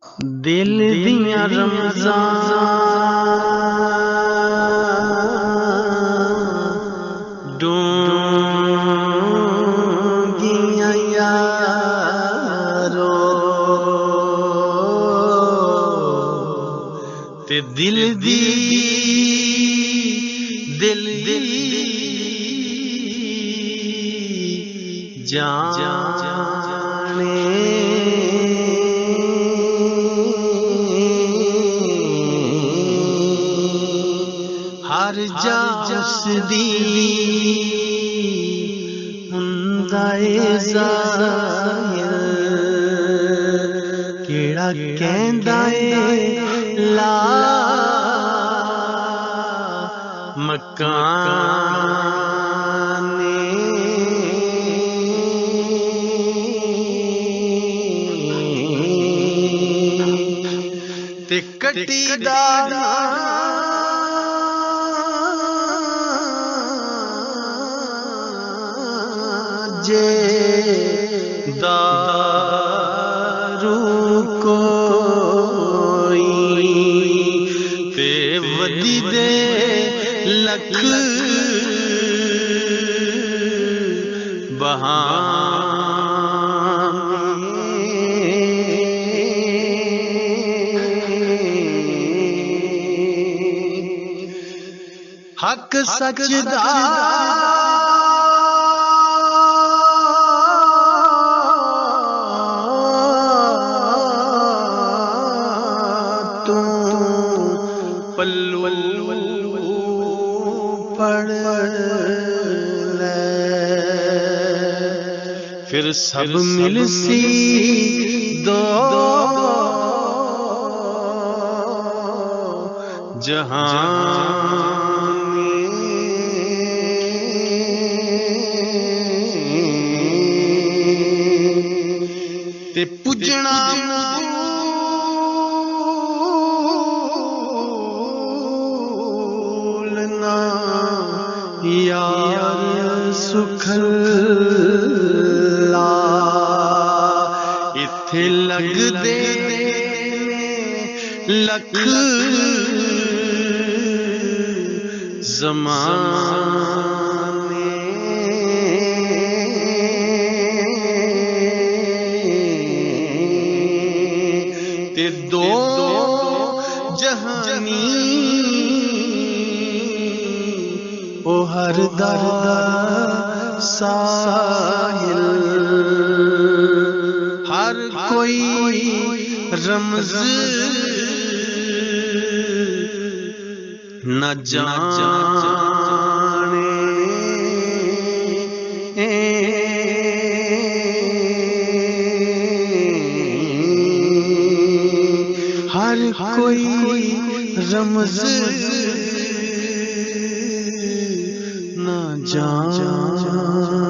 दिल दियां रमज़ान डूंगियां यारो ते दिल दी जाने हर जा उसदी हुंदा ए ज़ाहिर केड़ा कहंदा ए ला मकाने ते कटी दाना जे दारू कोई ते वदी दे लख हक सच दा तू पल्लू पढ़ ले फिर सब मिलसी दो जहां ते पुजना मूलना यार सुखला इत्थे लगदे लख ज़माने ते दो जहानी ओ हर दर साहिल हर कोई रमज़ न जाने हर कोई रमज़ न जाने।